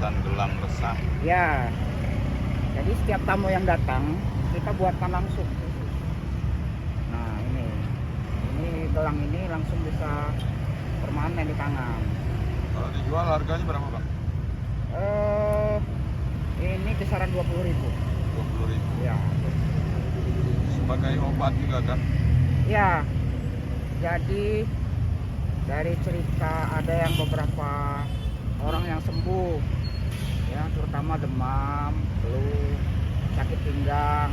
pembuatan gelang resam. Ya, jadi setiap tamu yang datang kita buatkan langsung. Nah ini gelang ini langsung bisa permanen di tangan. Kalau dijual harganya berapa bang? Ini kisaran 20.000. 20.000. Ya. Sebagai obat juga kan? Ya. Jadi dari cerita ada yang beberapa orang yang sembuh, ya terutama demam, flu, sakit pinggang,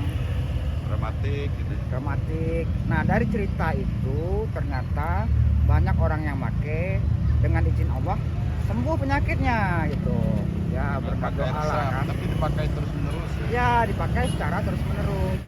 Rematik gitu. rematik. Nah dari cerita itu ternyata banyak orang yang make dengan izin Allah sembuh penyakitnya gitu. Ya berkat Pakai doa lah resam, kan. tapi dipakai terus menerus ya? Ya dipakai secara terus menerus.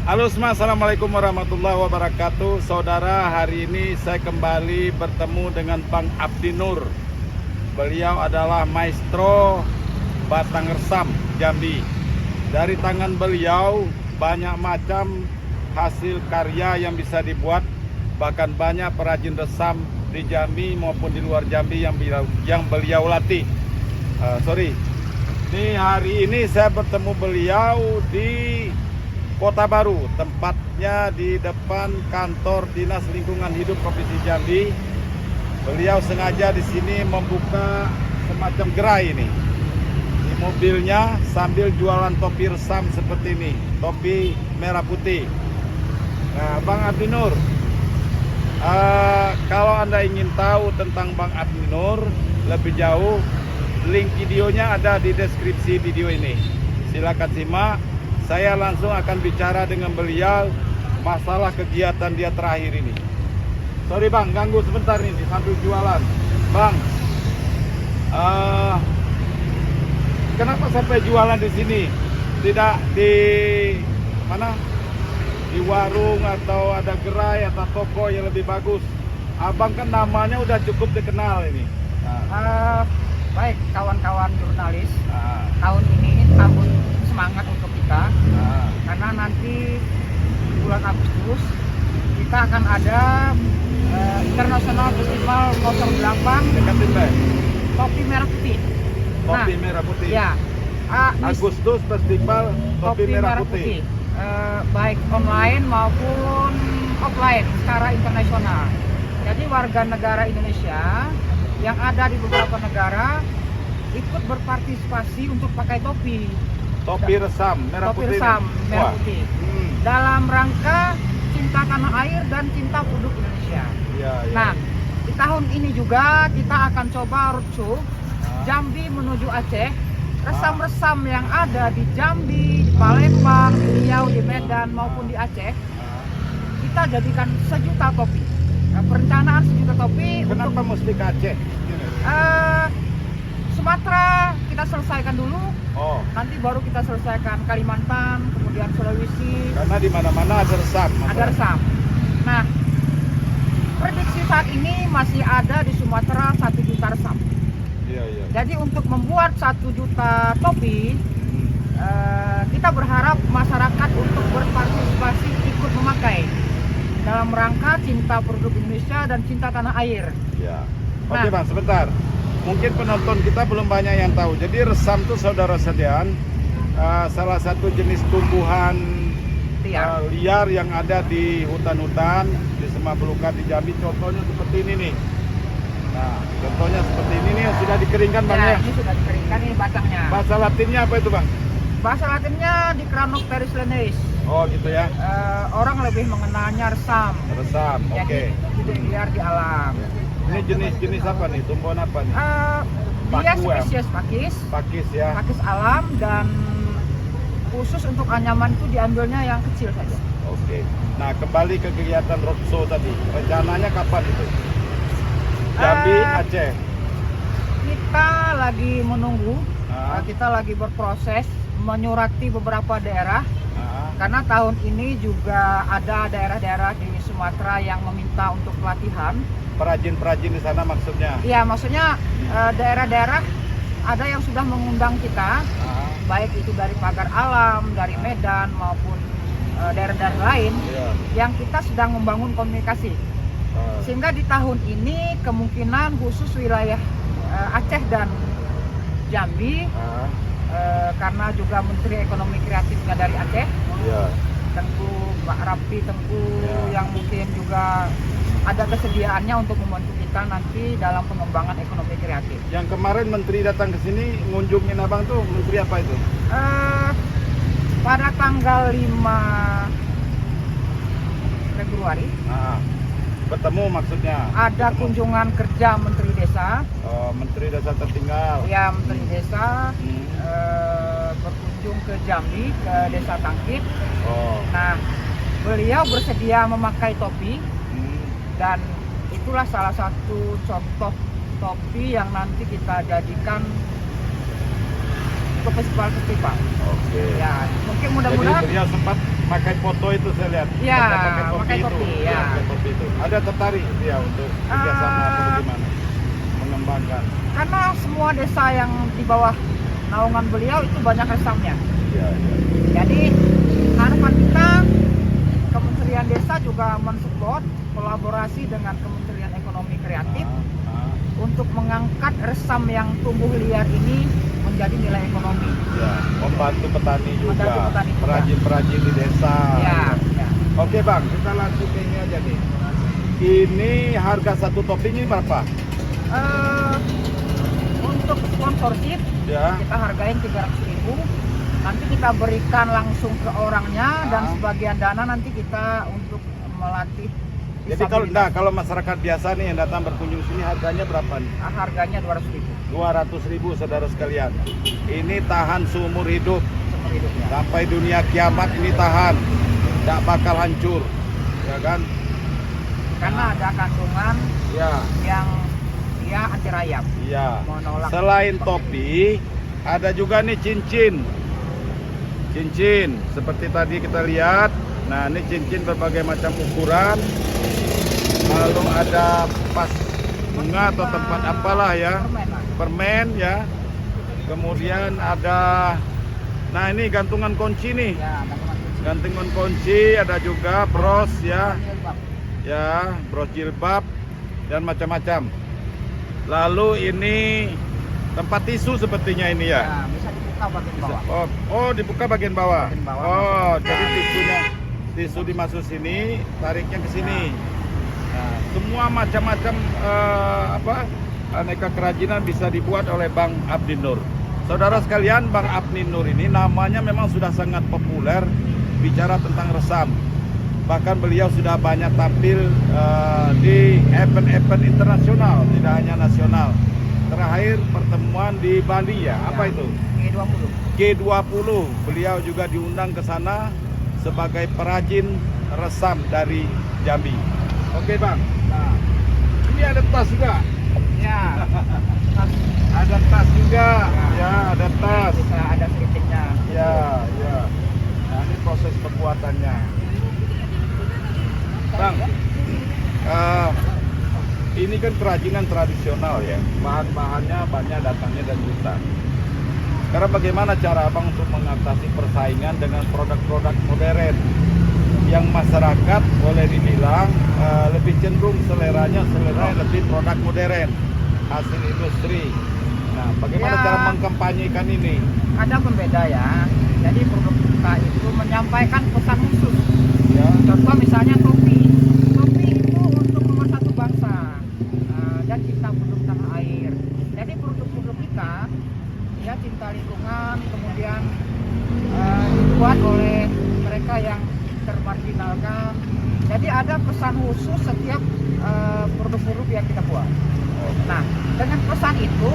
Halo semua, assalamualaikum warahmatullahi wabarakatuh. Saudara, hari ini saya kembali bertemu dengan Bang Abdi Nur. Beliau adalah maestro batang resam Jambi. Dari tangan beliau banyak macam hasil karya yang bisa dibuat. Bahkan banyak perajin resam di Jambi maupun di luar Jambi yang beliau latih. Ini hari ini saya bertemu beliau di Kota Baru, tempatnya di depan kantor Dinas Lingkungan Hidup Provinsi Jambi. Beliau sengaja di sini membuka semacam gerai ini di mobilnya sambil jualan topi resam seperti ini, topi merah putih. Nah, Bang Abdi Nur, kalau Anda ingin tahu tentang Bang Abdi Nur lebih jauh, link videonya ada di deskripsi video ini. Silakan simak. Saya langsung akan bicara dengan beliau masalah kegiatan dia terakhir ini. Sorry Bang, ganggu sebentar nih sambil jualan. Bang, kenapa sampai jualan di sini? Tidak di mana? Di warung atau ada gerai atau toko yang lebih bagus? Abang kan namanya udah cukup dikenal ini. Baik kawan-kawan jurnalis, tahun ini tahun semangat untuk kita, karena nanti bulan Agustus kita akan ada International Festival 08 Topi Merah Putih. Topi Merah Putih. Ya, Agustus Festival Topi Merah Putih. Baik online maupun offline secara internasional. Jadi warga negara Indonesia yang ada di beberapa negara ikut berpartisipasi untuk pakai topi. Topi resam merah Topi putih. resam merah putih. Dalam rangka cinta tanah air dan cinta produk Indonesia. Ya. Nah, di tahun ini juga kita akan coba roadshow Jambi menuju Aceh. Resam-resam yang ada di Jambi, di Palembang, di Riau, di Medan maupun di Aceh, kita jadikan 1.000.000 topi. Nah, perencanaan 1.000.000 topi. Kenapa mesti ke Aceh? Sumatera kita selesaikan dulu. Nanti Nanti baru kita selesaikan Kalimantan, kemudian Sulawesi. karena di mana-mana ada resam. Ada resam. Nah, prediksi saat ini masih ada di Sumatera 1.000.000 resam. Iya. Jadi untuk membuat 1.000.000 topi, kita berharap masyarakat untuk berpartisipasi ikut memakai dalam rangka cinta produk Indonesia dan cinta tanah air. Ya. Oke Nah. Bang, sebentar. mungkin penonton kita belum banyak yang tahu. Jadi resam itu saudara sekalian, salah satu jenis tumbuhan liar yang ada di hutan-hutan di Semak Belukar di Jambi. Contohnya seperti ini nih. Nah, contohnya seperti ini nih yang sudah dikeringkan Bang ya. Ini sudah dikeringkan, ini batangnya. Bahasa Latinnya apa itu Bang? Bahasa Latinnya Dicranopteris linearis. Oh gitu ya. Orang lebih mengenalnya resam. Resam, oke. Jadi hidup liar di alam. Ini jenis apa nih? Tumbuhan apa nih? Dia Paku ya? spesies pakis, Pakis ya. pakis alam, dan khusus untuk anyaman itu diambilnya yang kecil saja. Oke. Nah, kembali ke kegiatan roadshow tadi. Rencananya kapan itu? Jambi, Aceh. Kita lagi menunggu, Ah. kita lagi berproses menyurati beberapa daerah. Karena tahun ini juga ada daerah-daerah di Sumatera yang meminta untuk pelatihan. Perajin-perajin di sana maksudnya. Iya, maksudnya daerah-daerah ada yang sudah mengundang kita, baik itu dari Pagar Alam, dari Medan maupun daerah-daerah lain, Iya. yang kita sedang membangun komunikasi. Sehingga di tahun ini kemungkinan khusus wilayah Aceh dan Jambi, karena juga Menteri Ekonomi Kreatifnya dari Aceh, Iya. Tengku Pak Rapi Tengku, Ya. yang mungkin juga ada kesediaannya untuk membantu kita nanti dalam pengembangan ekonomi kreatif. Yang kemarin menteri datang ke sini ngunjungin Abang tuh, menteri apa itu? Pada tanggal 5 Februari Bertemu maksudnya. ada kunjungan kerja Menteri Desa, Menteri Desa Tertinggal. ya Menteri Desa Hmm. berkunjung ke Jambi, ke Desa Tangkip. Oh. Nah, beliau bersedia memakai topi, Hmm. dan itulah salah satu contoh topi yang nanti kita jadikan untuk festival-festival. Oke. Ya, mungkin Jadi mudah-mudahan beliau sempat pakai foto itu saya lihat. Ya, Pakai pakai topi, itu. ya. Pakai topi itu. Ada tertarik dia untuk kerjasama atau bagaimana? Mengembangkan. karena semua desa yang di bawah naungan beliau itu banyak resamnya. Iya, iya. Jadi harapan kita Kementerian Desa juga mensupport kolaborasi dengan Kementerian Ekonomi Kreatif untuk mengangkat resam yang tumbuh liar ini menjadi nilai ekonomi. Ya, membantu petani juga, Membantu petani juga. perajin-perajin di desa. Ya, ya. Oke Bang, kita langsung ke ini aja nih. Ini harga satu topping ini berapa? Untuk sponsorship Ya. kita hargain 300.000. Nanti kita berikan langsung ke orangnya, dan sebagian dana nanti kita untuk melatih. Jadi kalau masyarakat biasa nih yang datang berkunjung sini harganya berapa nih? Harganya 200.000 200.000 saudara sekalian. Ini tahan seumur hidup. seumur hidupnya. Sampai dunia kiamat ini tahan. Tidak bakal hancur. Ya kan? Karena ada kandungan Ya. yang dia anti rayap. Iya. Menolak. Selain topi, ada juga nih cincin. Cincin seperti tadi kita lihat. Nah, ini cincin berbagai macam ukuran. Lalu ada pas bunga atau tempat apalah ya. Permen, Mas. Permen ya. Kemudian ada, nah ini gantungan kunci nih. Ya, kandungan kunci. Gantungan kunci, ada juga bros ya. Jilbab. Ya, bros jilbab dan macam-macam. Lalu ini tempat tisu sepertinya ini ya. Ya, bisa dibuka bagian bawah. Oh, dibuka bagian bawah. Bagian bawah, Oh, masuk. jadi tisu dimasuk sini, tariknya ke sini. Nah, semua macam-macam aneka kerajinan bisa dibuat oleh Bang Abdi Nur. Saudara sekalian, Bang Abdi Nur ini namanya memang sudah sangat populer bicara tentang resam. Bahkan beliau sudah banyak tampil di event-event internasional, tidak hanya nasional. Terakhir pertemuan di Bali ya, apa itu? G20. G20, beliau juga diundang ke sana sebagai perajin resam dari Jambi. Oke Bang, nah ini ada tas juga. Ya. Ada tas juga, ya ada tas. Bisa ada sedikitnya. Ya, ya. Nah ini proses pembuatannya. Bang, ini kan kerajinan tradisional ya, bahan-bahannya banyak datangnya dari hutan. Karena bagaimana cara Abang untuk mengatasi persaingan dengan produk-produk modern yang masyarakat boleh dibilang lebih cenderung selera lebih produk modern. hasil industri. Nah, bagaimana Ya. cara mengkampanyekan ini? Ada pembeda ya. Jadi produk kita itu menyampaikan pesan khusus. Ya. Contoh misalnya topi. Topi itu untuk pemersatu bangsa dan cinta produk tanah air. Jadi produk-produk kita ya cinta lingkungan, kemudian dibuat oleh mereka yang termarginalkan. Jadi ada pesan khusus setiap produk-produk yang kita buat. Nah, dengan pesan itu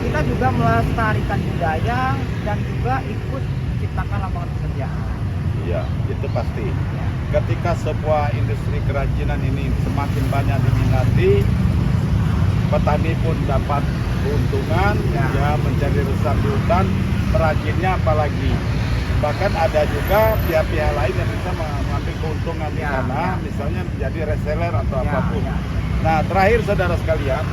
kita juga melestarikan budaya dan juga ikut menciptakan lapangan pekerjaan. Iya, itu pasti. Ketika sebuah industri kerajinan ini semakin banyak diminati, petani pun dapat keuntungan, ya mencari resep di hutan, perajinnya apalagi. Bahkan ada juga pihak-pihak lain yang bisa mengambil keuntungan di sana, misalnya menjadi reseller atau apapun. Nah, terakhir saudara sekalian,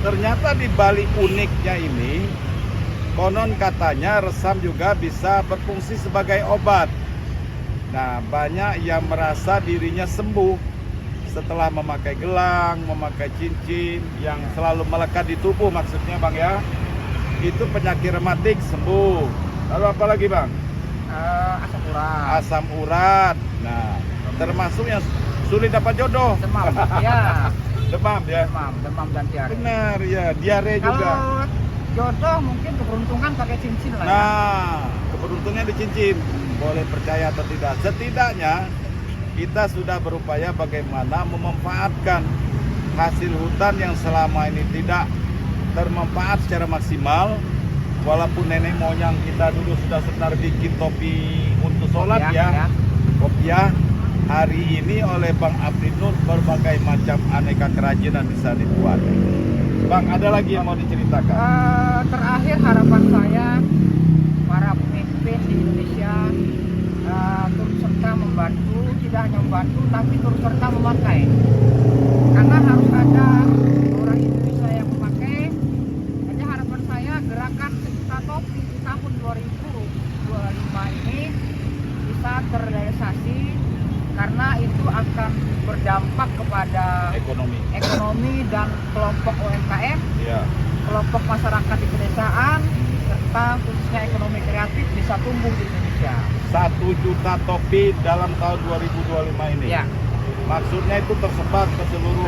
ternyata di balik uniknya ini, konon katanya resam juga bisa berfungsi sebagai obat. Nah, banyak yang merasa dirinya sembuh setelah memakai gelang, memakai cincin yang selalu melekat di tubuh, maksudnya Bang ya. Itu penyakit rematik sembuh. Lalu apa lagi Bang? Asam urat. Asam urat. Nah, termasuk yang sulit dapat jodoh. Demam, ya. Demam ya. Demam dan diare. Benar ya, diare juga. Kalau jodoh mungkin keberuntungan pakai cincin lah. Nah, keberuntungan di cincin. Boleh percaya atau tidak. Setidaknya kita sudah berupaya bagaimana memanfaatkan hasil hutan yang selama ini tidak termanfaat secara maksimal. Walaupun nenek moyang kita dulu sudah senar bikin topi untuk sholat ya. Kopiah. Hari ini oleh Bang Abdinur berbagai macam aneka kerajinan bisa dibuat. Bang, ada lagi yang mau diceritakan? Terakhir harapan saya para pemimpin di Indonesia turut serta membantu, tidak hanya membantu tapi turut serta memakai. Karena harus ada orang Indonesia yang memakai. Jadi harapan saya gerakan sejuta topi di tahun 2025 ini bisa terrealisasi, karena itu akan berdampak kepada ekonomi dan kelompok UMKM, kelompok masyarakat di pedesaan, serta khususnya ekonomi kreatif bisa tumbuh di Indonesia. 1 juta topi dalam tahun 2025 ini. Ya. Maksudnya itu tersebar ke seluruh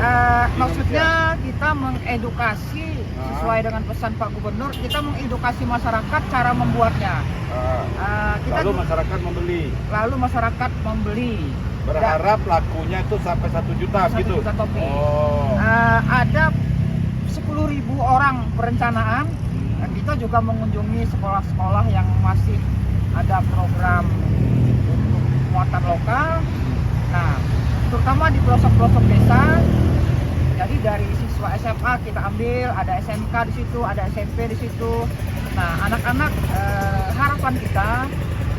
maksudnya kita mengedukasi sesuai dengan pesan Pak Gubernur, kita mengedukasi masyarakat cara membuatnya. Lalu masyarakat membeli. Lalu masyarakat membeli. Berharap lakunya itu sampai 1 juta 1 gitu. juta topi. Oh. Ada 10.000 orang perencanaan. Kita juga mengunjungi sekolah-sekolah yang masih ada program untuk muatan lokal. Nah, terutama di pelosok-pelosok desa. Jadi dari siswa SMA kita ambil, ada SMK di situ, ada SMP di situ. Nah, anak-anak harapan kita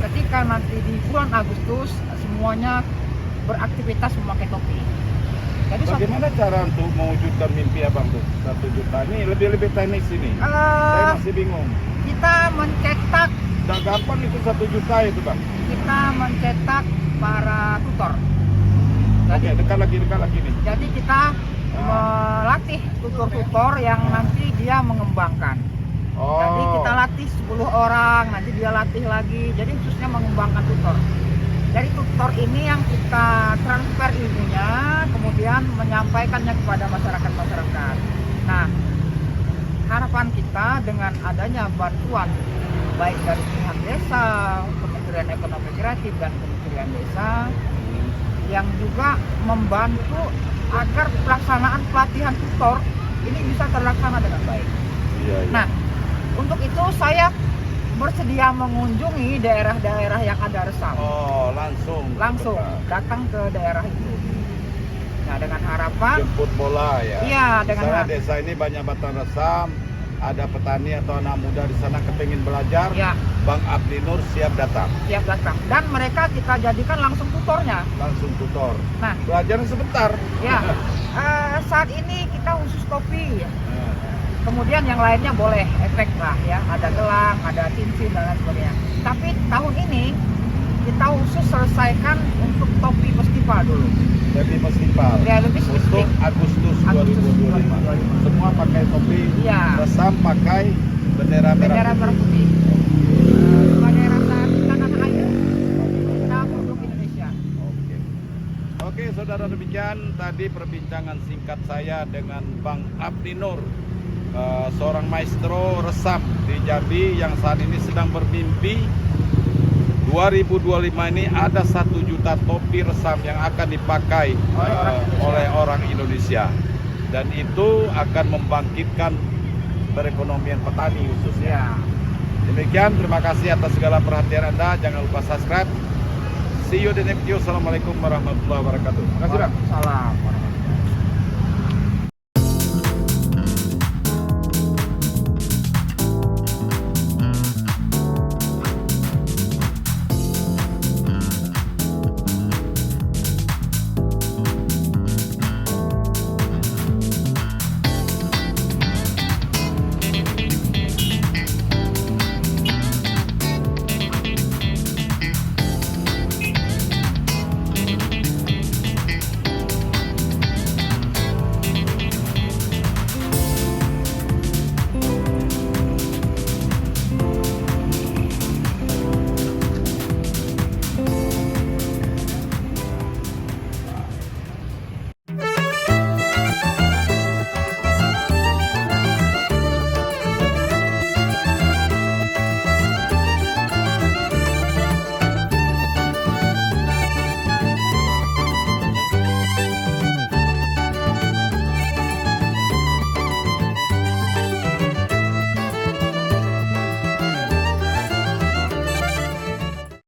ketika nanti di bulan Agustus semuanya beraktivitas memakai topi. Jadi bagaimana cara untuk mewujudkan mimpi Abang tuh 1 juta? Ini lebih teknis ini. Saya masih bingung. Kita mencetak. Udah gampang itu 1 juta itu Bang. Kita mencetak para tutor. Oke, dekat lagi nih. Jadi kita melatih tutor-tutor yang nanti dia mengembangkan. Jadi kita latih 10 orang, nanti dia latih lagi. Jadi khususnya mengembangkan tutor. Jadi tutor ini yang kita transfer ilmunya, kemudian menyampaikannya kepada masyarakat-masyarakat. Nah, harapan kita dengan adanya bantuan baik dari pihak desa, Kementerian Ekonomi Kreatif dan Kementerian Desa, yang juga membantu agar pelaksanaan pelatihan tutor ini bisa terlaksana dengan baik. Nah, untuk itu saya bersedia mengunjungi daerah-daerah yang ada resam. Oh, langsung datang ke daerah itu. Nah, dengan harapan jemput bola ya. Iya, dengan misalnya desa ini banyak batang resam, ada petani atau anak muda di sana kepingin belajar. Ya. Bang Abdinur siap datang. Dan mereka kita jadikan langsung tutornya. Langsung tutor. Nah, belajar sebentar. Ya. Saat ini kita khusus topi. Kemudian yang lainnya boleh efek lah ya, ada gelang, ada cincin dan lain sebagainya. Tapi tahun ini kita khusus selesaikan untuk topi festival dulu. Lebih festival. Ya, lebih Untuk spesifik. Agustus Agustus 2025. 2025. Semua pakai topi, Iya. resam pakai bendera Bendera merah merah putih. putih. Sebagai rasa tanah air, kita produk Indonesia. Oke. Oke, saudara, demikian tadi perbincangan singkat saya dengan Bang Abdi Nur, seorang maestro resam di Jambi yang saat ini sedang bermimpi 2025 ini ada 1 juta topi resam yang akan dipakai oleh orang Indonesia, dan itu akan membangkitkan perekonomian petani khususnya. Ya. Demikian, terima kasih atas segala perhatian Anda. Jangan lupa subscribe. See you di next video. Assalamualaikum warahmatullahi wabarakatuh. Terima kasih, Bang. Salam.